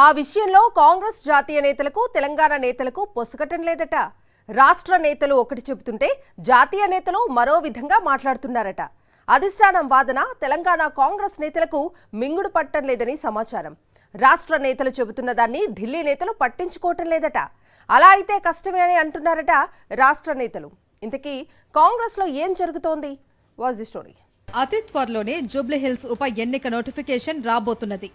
ఆ విషయంలో కాంగ్రెస్ జాతీయ నేతలకు తెలంగాణ నేతలకు పొసగటం లేదట. రాష్ట్ర నేతలు ఒకటి చెబుతుంటే జాతీయ నేతలు మరో విధంగా మాట్లాడుతున్నారట. అధిష్టానం వాదన తెలంగాణ కాంగ్రెస్ నేతలకు మింగుడు పట్టం లేదని సమాచారం. రాష్ట్ర నేతలు చెబుతున్న దాన్ని ఢిల్లీ నేతలు పట్టించుకోవటం లేదట. అలా అయితే కష్టమే అని అంటున్నారట రాష్ట్ర నేతలు. ఇంతకీ కాంగ్రెస్ లో ఏం జరుగుతోంది? Watch the story. అతి త్వరలోనే జూబ్లీహిల్స్ ఉప ఎన్నిక నోటిఫికేషన్ రాబోతున్నది.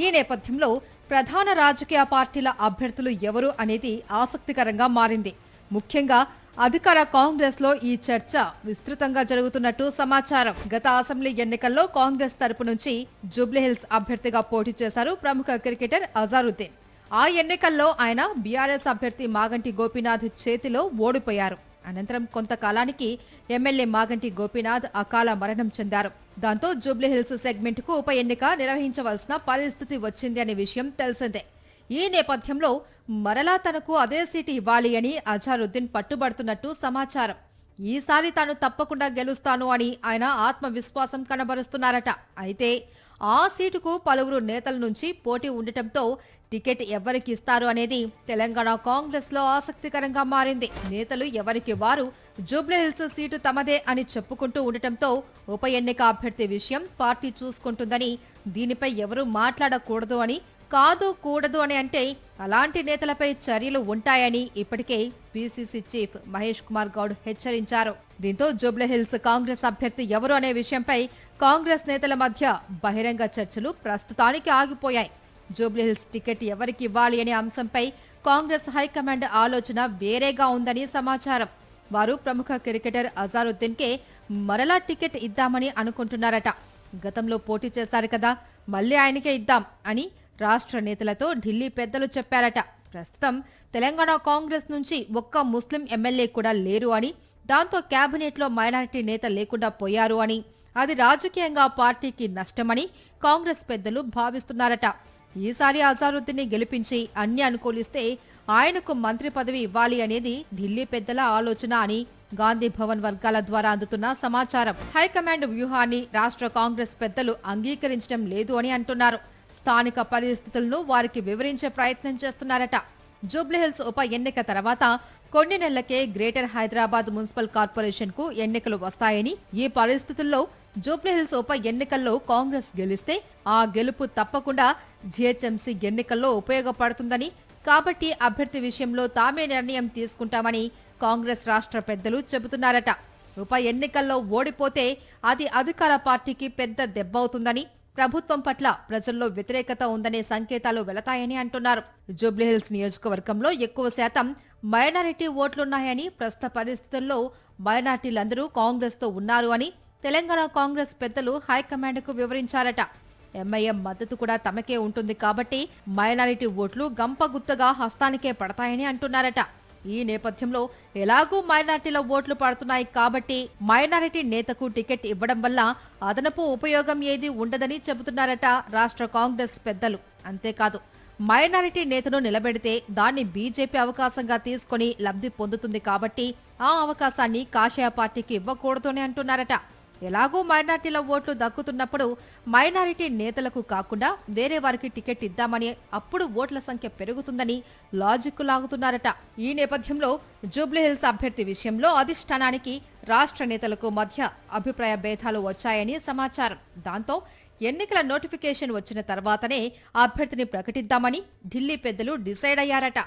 ఈ నేపథ్యంలో ప్రధాన రాజకీయ పార్టీల అభ్యర్థులు ఎవరు అనేది ఆసక్తికరంగా మారింది. ముఖ్యంగా అధికార కాంగ్రెస్ లో ఈ చర్చ విస్తృతంగా జరుగుతున్నట్టు సమాచారం. గత అసెంబ్లీ ఎన్నికల్లో కాంగ్రెస్ తరపు నుంచి జూబ్లీహిల్స్ అభ్యర్థిగా పోటీ చేశారు ప్రముఖ క్రికెటర్ అజారుద్దీన్. ఆ ఎన్నికల్లో ఆయన బీఆర్ఎస్ అభ్యర్థి మాగంటి గోపీనాథ్ చేతిలో ఓడిపోయారు. అనంతరం కొంతకాలానికి ఎమ్మెల్యే మాగంటి గోపీనాథ్ అకాల మరణం చెందారు. దాంతో జూబ్లీహిల్స్ సెగ్మెంట్ కు ఉప ఎన్నిక నిర్వహించవలసిన పరిస్థితి వచ్చింది అనే విషయం తెలిసిందే. ఈ నేపథ్యంలో మరలా తనకు అదే సీటు ఇవ్వాలి అని అజారుద్దీన్ పట్టుబడుతున్నట్టు సమాచారం. ఈసారి తాను తప్పకుండా గెలుస్తాను అని ఆయన ఆత్మవిశ్వాసం కనబరుస్తున్నారట. అయితే ఆ సీటుకు పలువురు నేతల నుంచి పోటీ ఉండటంతో టికెట్ ఎవరికి ఇస్తారు అనేది తెలంగాణ కాంగ్రెస్ లో ఆసక్తికరంగా మారింది. నేతలు ఎవరికి వారు జూబ్లీహిల్స్ సీటు తమదే అని చెప్పుకుంటూ ఉండటంతో ఉప ఎన్నిక అభ్యర్థి విషయం పార్టీ చూసుకుంటుందని, దీనిపై ఎవరూ మాట్లాడకూడదు అని, కాదు కూడదు అని అంటే అలాంటి నేతలపై చర్యలు ఉంటాయని ఇప్పటికే పీసీసీ చీఫ్ మహేష్ కుమార్ గౌడ్ హెచ్చరించారు. దీంతో జూబ్లీహిల్స్ కాంగ్రెస్ అభ్యర్థి ఎవరు అనే విషయంపై కాంగ్రెస్ నేతల మధ్య బహిరంగ చర్చలు ప్రస్తుతానికి ఆగిపోయాయి. జూబ్లీహిల్స్ టికెట్ ఎవరికి ఇవ్వాలి అనే అంశంపై కాంగ్రెస్ హైకమాండ్ ఆలోచన వేరేగా ఉందని సమాచారం. వారు ప్రముఖ క్రికెటర్ అజారుద్దీన్ కే మరలా టికెట్ ఇద్దామని అనుకుంటున్నారట. గతంలో పోటీ చేశారు కదా, మళ్లీ ఆయనకే ఇద్దాం అని రాష్ట్ర నేతలతో ఢిల్లీ పెద్దలు చెప్పారట. ప్రస్తుతం తెలంగాణ కాంగ్రెస్ నుంచి ఒక్క ముస్లిం ఎమ్మెల్యే కూడా లేరు అని, దాంతో కేబినెట్ లో మైనారిటీ నేత లేకుండా పోయారు అని, అది రాజకీయంగా పార్టీకి నష్టమని కాంగ్రెస్ పెద్దలు భావిస్తున్నారట. ఈసారి అజారుద్దీన్ ని గెలిపించి అన్ని అనుకూలిస్తే ఆయనకు మంత్రి పదవి ఇవ్వాలి అనేది ఢిల్లీ పెద్దల ఆలోచన అని గాంధీ భవన్ వర్గాల ద్వారా అందుతున్న సమాచారం. హైకమాండ్ వ్యూహాన్ని రాష్ట్ర కాంగ్రెస్ పెద్దలు అంగీకరించడం లేదు అని అంటున్నారు. స్థానిక పరిస్థితులను వారికి వివరించే ప్రయత్నం చేస్తున్నారట. జూబ్లీహిల్స్ ఉప ఎన్నిక తర్వాత కొన్ని నెలలకే గ్రేటర్ హైదరాబాద్ మున్సిపల్ కార్పొరేషన్ కు ఎన్నికలు వస్తాయని, ఈ పరిస్థితుల్లో జూబ్లీహిల్స్ ఉప ఎన్నికల్లో కాంగ్రెస్ గెలిస్తే ఆ గెలుపు తప్పకుండా జీహెచ్ఎంసీ ఎన్నికల్లో ఉపయోగపడుతుందని, కాబట్టి అభ్యర్థి విషయంలో తామే నిర్ణయం తీసుకుంటామని కాంగ్రెస్ రాష్ట్ర పెద్దలు చెబుతున్నారట. ఉప ఎన్నికల్లో ఓడిపోతే అది అధికార పార్టీకి పెద్ద దెబ్బవుతుందని, ప్రభుత్వం పట్ల ప్రజల్లో వ్యతిరేకత ఉందనే సంకేతాలు వెళతాయని అంటున్నారు. జూబ్లీహిల్స్ నియోజకవర్గంలో ఎక్కువ శాతం మైనారిటీ ఓట్లున్నాయని, ప్రస్తుత పరిస్థితుల్లో మైనారిటీలందరూ కాంగ్రెస్ తో ఉన్నారు అని తెలంగాణ కాంగ్రెస్ పెద్దలు హైకమాండ్ కు వివరించారట. ఎంఐఎం మద్దతు కూడా తమకే ఉంటుంది కాబట్టి మైనారిటీ ఓట్లు గంపగుత్తగా హస్తానికే పడతాయని అంటున్నారట. ఈ నేపథ్యంలో ఎలాగూ మైనారిటీల ఓట్లు పడుతున్నాయి కాబట్టి మైనారిటీ నేతకు టికెట్ ఇవ్వడం వల్ల అదనపు ఉపయోగం ఏదీ ఉండదని చెబుతున్నారట రాష్ట్ర కాంగ్రెస్ పెద్దలు. అంతేకాదు, మైనారిటీ నేతను నిలబెడితే దాన్ని బీజేపీ అవకాశంగా తీసుకుని లబ్ధి పొందుతుంది కాబట్టి ఆ అవకాశాన్ని కాషాయ పార్టీకి ఇవ్వకూడదు అని అంటున్నారట. ఎలాగూ మైనారిటీల ఓట్లు దక్కుతున్నప్పుడు మైనారిటీ నేతలకు కాకుండా వేరే వారికి టికెట్ ఇద్దామని, అప్పుడు ఓట్ల సంఖ్య పెరుగుతుందని లాజిక్ లాగుతున్నారట. ఈ నేపథ్యంలో జూబ్లీహిల్స్ అభ్యర్థి విషయంలో అధిష్టానానికి రాష్ట్ర నేతలకు మధ్య అభిప్రాయ భేదాలు వచ్చాయని సమాచారం. దాంతో ఎన్నికల నోటిఫికేషన్ వచ్చిన తర్వాతనే అభ్యర్థిని ప్రకటిద్దామని ఢిల్లీ పెద్దలు డిసైడ్ అయ్యారట.